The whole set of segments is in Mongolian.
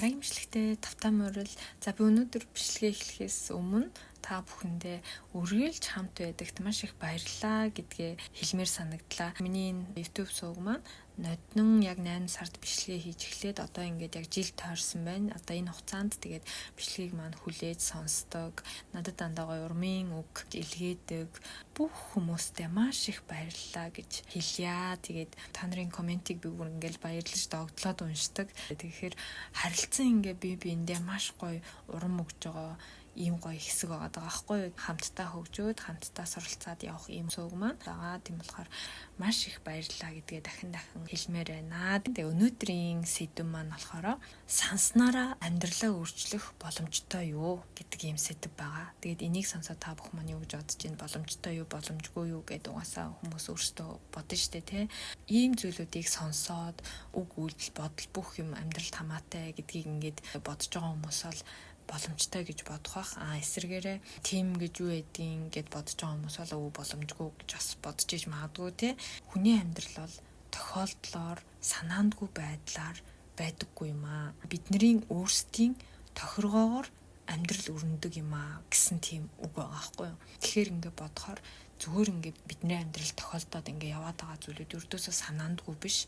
Дараагийн бичлэгтээ тавтаа морил. За би өнөөдөр бичлэгээ эхлэхээс өмнө та бүхэндээ үргэлж хамт байдагт маш их баярлалаа гэдгээ хэлмээр санагдлаа. Миний энэ YouTube сувг маань ноднон яг 8 сард бичлэгээ хийж эхлээд одоо ингээд яг жил тойрсон байна. Одоо энэ хугацаанд тэгээд бичлэгийг маань хүлээж сонсдог, надад дандаа гоё урмын үг илгээдэг бүх хүмүүстээ маш их баярлалаа гэж хэлье. Тэгээд та нарын комментиг би бүр ингээд баярлаж догтлоод уншдаг. Тэгэхээр харилцан ингээ бие биендээ маш гоё урам өгж байгаа ийм гоё хэсэг байгаа байхгүй юу? Хамтдаа хөгжөөд хамтдаа суралцаад явах ийм сувг маань байгаа. Тийм болохоор маш их баярлалаа гэдгээ дахин хэлмээр байна. Тэгээ өнөөдрийн сэдв маань болохоор санснараа амьдралаа өөрчлөх боломжтой юу гэдэг ийм сэдв байгаа. Тэгээд энийг сонсоод та бүх маань юу гэж бодож байна? Боломжтой юу, боломжгүй юу гэдэг угаасаа хүмүүс өөрсдөө бодно штэ тий. Ийм зүйлүүдийг сонсоод үг үйлдэл бодол бүх юм амьдралд хамаатай гэдгийг ингээд бодож байгаа хүмүүс бол боломжтой гэж бодох бах. Эсвэргээрээ тийм гэж юу гэдгийг гэд бодож байгаа хүмүүс бол боломжгүй гэж бас бодож иж магадгүй тий. Хүний амьдрал бол тохиолдлоор, санаандгүй байдлаар байдаггүй юм аа. Бидний өөрсдийн тохиргоогоор амьдрал өрнөдөг юм аа гэсэн тийм үг байгаа байхгүй юу. Тэгэхээр ингээд бодохоор зүгээр ингээд бидний амьдрал тохиолдоод ингээд яваад байгаа зүйлүүд өрдөөсөө санаандгүй биш.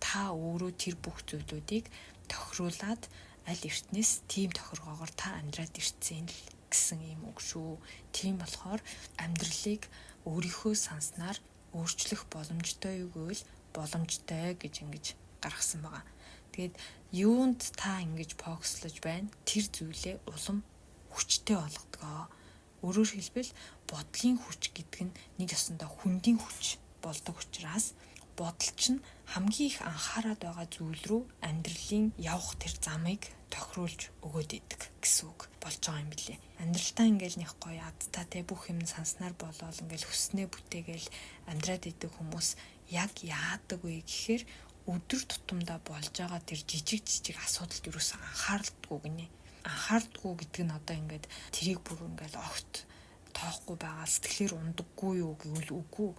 Та өөрөө тэр бүх зүйлүүдийг тохируулаад аль эртнээс тийм тохиргоогоор та амьдраад ирсэн л гэсэн юм үг шүү. Тийм болохоор амьдралыг өөрийнхөө санснаар өөрчлөх боломжтой юу гэвэл боломжтой гэж ингэж гаргасан байгаа. Тэгээд юунд та ингэж фокуслаж байна? Тэр зүйлээ улам хүчтэй болгодгоо. Өөрөөр хэлбэл бодлын хүч гэдэг нь нэг ёсондоо хүндийн хүч болдог учраас бодол чинь хамгийн их анхаарад байгаа зүйл рүү амьдралын явах тэр замыг тохируулж өгөөд идэг гэсэн үг болж байгаа юм билээ. Амьдралтаа ингээл нэг гоё адтай те бүх юм санснаар болоод ингээл хүснээ бүтээгээл амьдраад идэг хүмүүс яг яадаг вэ гэхээр өдөр тутамдаа болж байгаа тэр жижиг асуудалд юусэн анхаардаггүй гинэ. Анхаардаггүй гэдэг нь одоо ингээд тэрийг бүр ингээл огт тоохгүй байгаа сэтгэлээр ундаггүй юу гэвэл үгүй.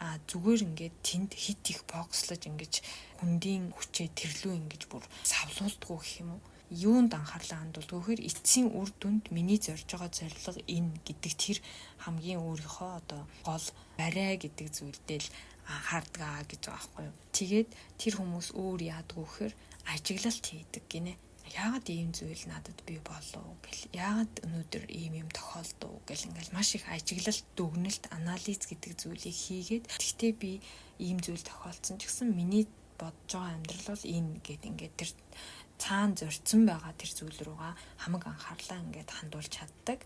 Зүгээр ингээд тэнд хит их фокуслаж ингэж хүндийн хүчээ тэрлүү ингэж бүр савлуулдаггүй гэх юм уу? Юунд анхаарлаа хандуулдаг вэхээр эцсийн үр дүнд миний зорж байгаа зорилго энэ гэдэг тэр хамгийн өөрийнхөө одоо гол барай гэдэг зүйлдээ л анхаардгаа гэж байгаа байхгүй юу. Тэгээд тэр хүмүүс өөр яадаг вэхээр ажиглалт хийдэг гинэ. Яагаад ийм зүйл надад бий болов гэл. Яагаад өнөөдөр ийм юм тохиолдов гэл ингээл маш их ажиглалт, дүгнэлт, анализ гэдэг зүйлийг хийгээд тэгтээ би ийм зүйл тохиолдсон ч гэсэн миний бодож байгаа амьдрал бол энэ гэд ингээд тэр цаана зорьсон байгаа тэр зүйл рүүгээ хамаг анхаарлаа ингээд хандуулж чаддаг.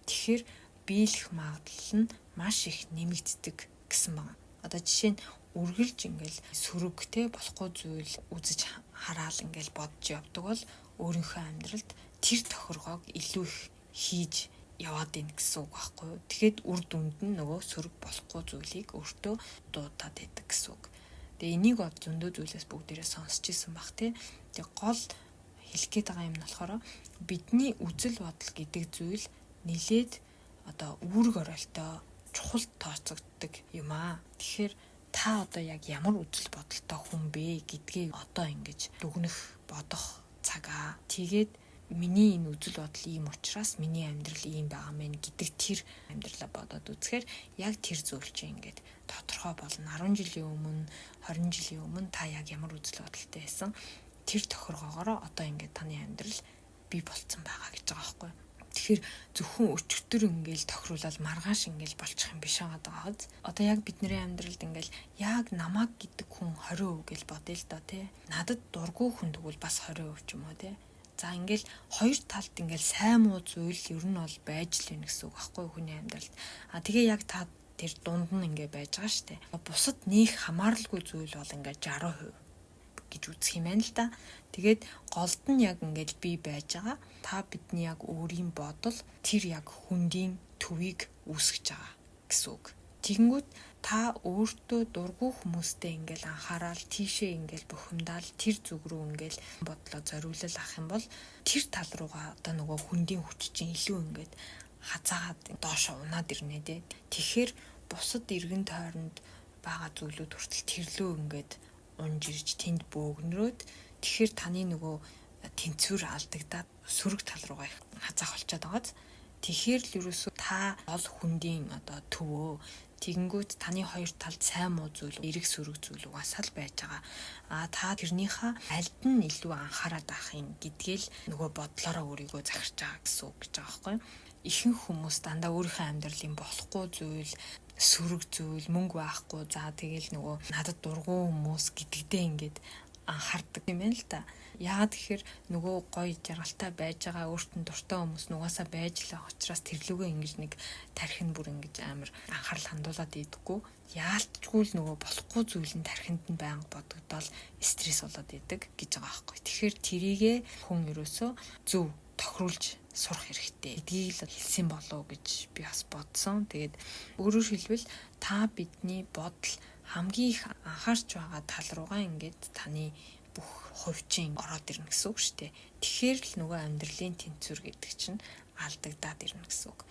Тэгэхээр биелэх магадлал нь маш их нэмэгддэг гэсэн байна. Одоо жишээ нь үргэлж ингээл сөрөгтэй болохгүй зүйл үзэж хараал ингээл бодож явдаг бол өөрийнхөө амьдралд тэр тохиргоог илүү их хийж яваад ийн гэсэн үг байхгүй юу. Тэгэхэд үр дүнд нь нөгөө сөрөг болохгүй зүйлийг өөртөө дуудаад байдаг гэсэн үг. Тэгээ энийг бол зөндөө зүйлээс бүгдээрээ сонсч ирсэн бах тий. Тэгээ гол хэлэх гээд байгаа юм нь болохоор бидний үзэл бодол гэдэг зүйл нилээд одоо үүрэг оролтоо чухал тооцогддог юм аа. Тэгэхээр та одоо яг ямар үзэл бодолтой хүн бэ гэдгийг одоо ингэж дүгнэх, бодох цагаа. Тэгээд миний энэ үзэл бодол ийм учраас миний амьдрал ийм байгаа мэн гэдэг тэр амьдралаа бодоод үзэхээр яг тэр зүйл чинь ингээд тодорхой болно. 10 жилийн өмнө, 20 жилийн өмнө та яг ямар үзэл бодолтой байсан тэр тохиргоогоор одоо ингээд таны амьдрал бий болцсон байгаа гэж байгаа байхгүй. Тэгэхээр зөвхөн өчтөр ингээл тохируулаад маргааш ингээл болчих юм биш байгаа. Одоо яг бидний амьдралд ингээл яг намайг гэдэг хүн 20% гэж бодъё л доо тий. Надад дургүй хүн тэгвэл бас 20% ч юм уу тий. За ингээл хоёр талд ингээл сайн муу зүйл ер нь бол байж л байна гэсэн үг байхгүй хүний амьдралд. Тэгээ яг та тэр дунд нь ингээ байж байгаа штэ. Бусад нөх хамааралгүй зүйл бол ингээ 60% гэж үзэх юм байна л да. Тэгээд голд нь яг ингээд бий байж байгаа. Та бидний яг өөрийн бодол тэр яг хүндийн төвийг үүсгэж байгаа гэсэн үг. Тэгэнгүүт та өөртөө дургүй хүмүүстэй ингээл анхаарал тийшээ ингээл бухимдаал тэр зүг рүү ингээл бодлоо зориулал ах юм бол тэр тал руугаа одоо нөгөө хүндийн хүч чинь илүү ингээд хазаагаад доошо унаад ирнэ дээ. Тэгэхээр бусад эргэн тойронд байгаа зүйлүүд хүртэл тэрлөө ингээд унж ирж тэнд бөөгнөрөөд тэгэхээр таны нөгөө тэнцвэр алдагдаад сөрөг тал руугаа хазаах болчиход байгааз. Тэгэхээр л ерөөсөө та ол хүндийн одоо төвөө тэгэнгүүт таны хоёр талд сайн муу зүйл, эрэг сөрөг зүйл угаасаа л байж байгаа. Та тэрнийхээ альд нь илүү анхаарал авахын гэдгээл нөгөө бодлороо өөрийгөө захирч байгаа гэсэн үг гэж байгаа байхгүй юу? Ихэнх хүмүүс дандаа өөрийнхөө амьдралын болохгүй зүйл, сөрөг зүйл, мөнгө байхгүй, за тэгэл нөгөө надад дургуй хүмүүс гэдэгдээ ингээд анхаардаг юм байна л да. Яагаад тэгэхээр нөгөө гоё жаргалтай байж байгаа өөртөө дуртай хүмүүс нугасаа байж л байгаа учраас тэрлүүгээ ингэж нэг тархинд бүр ингэж амар анхаарал хандуулад идэггүй. Яалтчгүй л нөгөө болохгүй зүйлэн тархинд нь байнга бодогдоод стресс болоод идэг гэж байгаа байхгүй. Тэгэхээр тэрийгэ хүн ерөөсөө зөв тохируулж сурах хэрэгтэй. Эдгийг л хэлсэн болов уу гэж би бас бодсон. Тэгээд өөрөөр хэлбэл та бидний бодол хамгийн их анхаарч байгаа тал руугаа ингээд таны бүх хувьчин ороод ирнэ гэсэн үг шүү дээ. Тэгэхээр л нөгөө амьдралын тэнцвэр гэдэг чинь алдагдаад ирнэ гэсэн үг.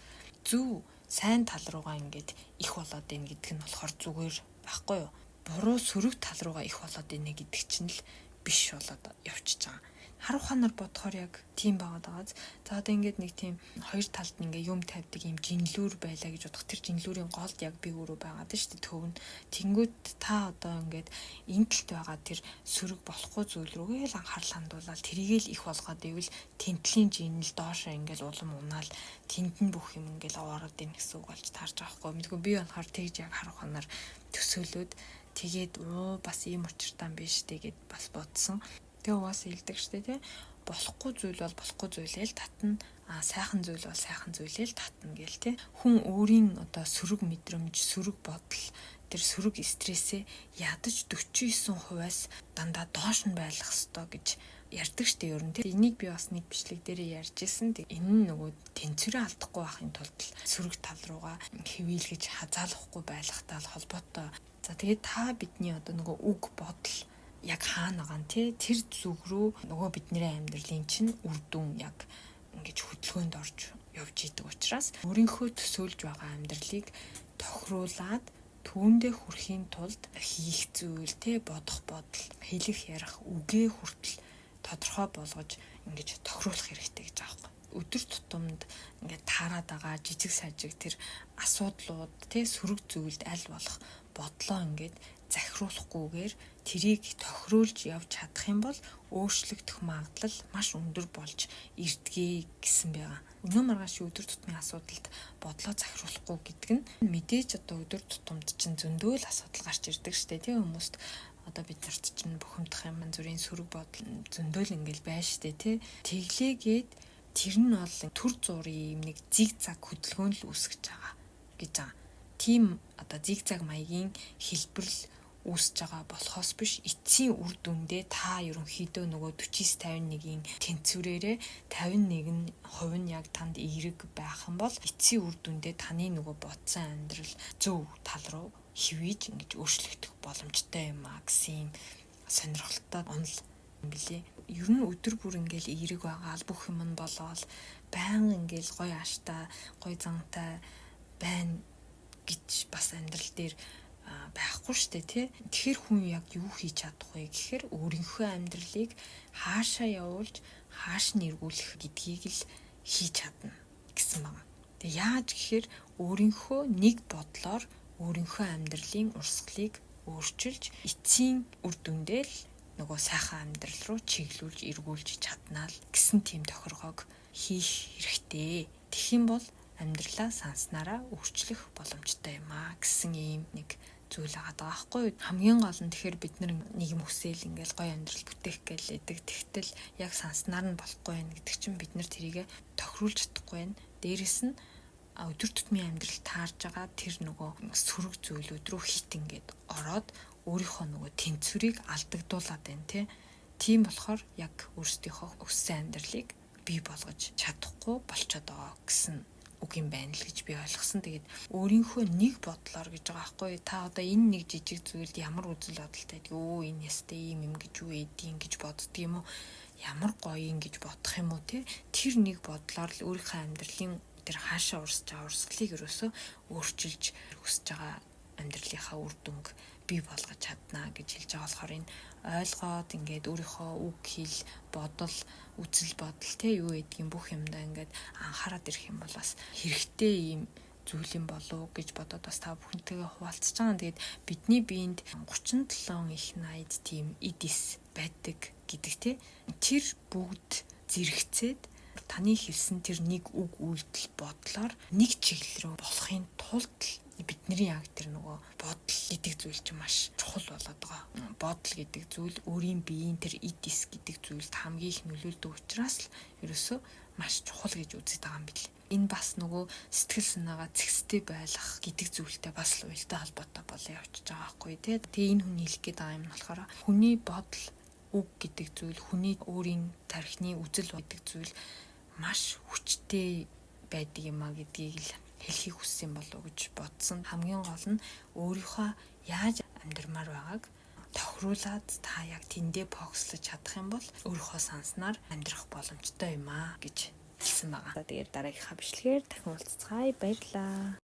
Зөв сайн тал руугаа ингээд их болоод ийн гэдэг нь болохоор зүгээр байхгүй юу? Буруу сөрөг тал руугаа их болоод ийнэ гэдэг чинь л биш болоод явчихж байгаа. Харах ханаар бодохоор яг тийм байгаад байгааз. За одоо ингээд нэг тийм хоёр талд ингээ юм тавьдаг юм жинлүүр байлаа гэж бодох. Тэр жинлүүрийн голд яг би өөрөө байгаад шүү дээ төв нь. Тэнгүүд та одоо ингээд энэ талд байгаа тэр сөрөг болохгүй зүйл рүүгээ л анхаарал хандуулаад тэрийг л их болгоод ивэл тентлийн жинэл доошоо ингээд улам унаал тэнд нь бүх юм ингээд ороод ийн гэсэн үг болж таарж байгаа хгүй. Мэдгүй би болохоор тэгж яг харах ханаар төсөөлөд тэгээд бас ийм учиртай юм биш тэгээд бас бодсон. Тэгээ угаасаа илдэг штэ тий. Болохгүй зүйл бол болохгүй зүйлээ л татна. Сайхан зүйл бол сайхан зүйлээ л татна гээл тий. Хүн өөрийн одоо сөрөг мэдрэмж, сөрөг бодол, тэр сөрөг стрессээ ядаж 49%-аас дандаа доош нь байлгах ёстой гэж ярьдаг штэ ер нь тий. Энийг би бас нэг бичлэг дээрээ ярьж ирсэн. Энэ нь нөгөө тэнцвэрээ алдахгүй байхын тулд сөрөг тал руугаа хэвийлгэж хазаалахгүй байлгахтай холбоотой. За тэгээд та бидний одоо нөгөө үг бодол яг хаана байгаа нь тэр зүг рүү нөгөө бидний амьдралын чинь үр дүн яг ингэж хөдөлгөөнд орж явж идэг учраас өөрийнхөө төсөөлж байгаа амьдралыг тохируулаад түүндээ хүрэхийн тулд хийх зүйл бодох бодол хэлэх ярих үгээ хүртэл тодорхой болгож ингэж тохируулах хэрэгтэй гэж байгаа юм. Өдөр тутамд ингээд таарад байгаа жижиг сажиг тэр асуудлууд сөрөг зүйлд аль болох бодлоо ингээд захируулахгүйгээр тэрийг тохируулж явж чадах юм бол өөрчлөгдөх магадлал маш өндөр болж ирдгээ гэсэн байгаа. Өнөө маргааш өдөр тутмын асуудалд бодлоо захируулахгүй гэдэг нь мэдээж одоо өдөр тутамд чинь зөндөө л асуудал гарч ирдэг штэ тийм хүмүүст одоо бид нарт чинь бухимдах юм зүрийн сөрөг бодол зөндөө л ингээл байна штэ тий. Тэглээгээд тэр нь бол төр зургийн юм нэг зигзаг хөдөлгөөн л үүсгэж байгаа гэж байгаа. Тийм одоо зигзаг маягийн хэлбэрл үүсэж байгаа болохоос биш эцсийн үр дүндээ та ерөнхийдөө нөгөө 49-51-ийн тэнцвэрээрээ 51% нь яг танд эерэг байх юм бол эцсийн үр дүндээ таны нөгөө бодсон амьдрал зөв тал руу хивээж ингэж өөрчлөгдөх боломжтой юм а гэсэн сонирхолтой онол юм билээ. Ер нь өдөр бүр ингээл эерэг байгаа бүх юм нь болоод баян ингээл гоё ааштай, гоё зантай байна гэж бас амьдрал дээр байхгүй штэ тий. Тэгэхээр хүн яг юу хийж чадах вэ гэхээр өөрийнхөө амьдралыг хаашаа явуулж хааш нь эргүүлэх гэдгийг л хийж чадна гэсэн байна. Тэгээ яаж гэхээр өөрийнхөө нэг бодлоор өөрийнхөө амьдралын урсгалыг өөрчилж эцсийн үр дүндээ л нөгөө сайхан амьдрал руу чиглүүлж эргүүлж чаднаа л гэсэн тийм тохиргоог хийх хэрэгтэй. Тэгэх юм бол амьдралаа санснараа өөрчлөх боломжтой юм а гэсэн ийм нэг зүйл байгаа байхгүй юу. Хамгийн гол нь тэгэхээр бид нэг юм хүсэл ингээл гоё амьдрал бүтээх гэлээдэг. Тэгтэл яг санснаар нь болохгүй байх гэдэг чинь бид нар тэрийг тохируулж чадахгүй байх. Дээрэс нь өдөр тутмын амьдрал таарж байгаа тэр нөгөө сөрөг зүйлүүд рүү хит ингээд ороод өөрийнхөө нөгөө тэнцвэрийг алдагдуулаад байна тий. Тийм болохоор яг өөрсдийнхөө өссөн амьдралыг бий болгож чадахгүй болчиход байгаа гэсэн үг юм байна л гэж би ойлгосон. Тэгээд өөрийнхөө нэг бодлоор гэж байгаа байхгүй та одоо энэ нэг жижиг зүйлд ямар үзэл бодолтой байдаг өө энэ ястай юм гэж юу эдийн гэж боддөг юм уу, ямар гоё юм гэж бодох юм уу те. Тэр нэг бодлоор л өөрийнхөө амьдралын тэр хаашаа урсж байгаа урсгалыг ерөөсөө өөрчилж өсөж байгаа амьдралынхаа үр дүнг бий болгож чаднаа гэж хэлж байгаа болохоор энэ ойлгоод ингээд өөрийнхөө үг хэл бодол үзэл бодол те юу гэдгийг бүх юмдаа ингээд анхаарал ирэх юм бол бас хэрэгтэй юм зүйл юм болов гэж бодоод бас та бүхэнтэйгээ хуваалцаж байгаа. Тэгээд бидний биед 37 их 80 тийм эдис байдаг гэдэг те. Тэр бүгд зэрэгцээд таны хэлсэн тэр нэг үг үйлдэл бодлоор нэг чиглэл рүү болохын тулд бидний яг тэр нөгөө бодол гэдэг зүйл чинь маш чухал болоод байгаа. Бодол гэдэг зүйл өөрийн биеийн тэр эдис гэдэг зүйлд хамгийн их нөлөөлдөг учраас л ерөөсөө маш чухал гэж үздэг байгаа юм билээ. Энэ бас нөгөө сэтгэл санаагаа цэгцтэй байлгах гэдэг зүйлтэй бас л уялдаа холбоотой болоо явчихж байгаа байхгүй тий. Тэгээ энэ хүн хэлэх гээд байгаа юм нь болохоор хүний бодол үг гэдэг зүйл, хүний өөрийн тархины үзэл байдаг зүйл маш хүчтэй байдаг юм а гэдгийг л хэлхийг хүссэн болов уу гэж бодсон. Хамгийн гол нь өөрийнхөө яаж амьдрмаар байгааг тохируулаад та яг тэндээ фокуслож чадах юм бол өөрийнхөө санснаар амьдрах боломжтой юм а гэж хэлсэн байгаа. Тэгээд дараагийнхаа бичлэгээр дахин уулзцгаая. Баярлалаа.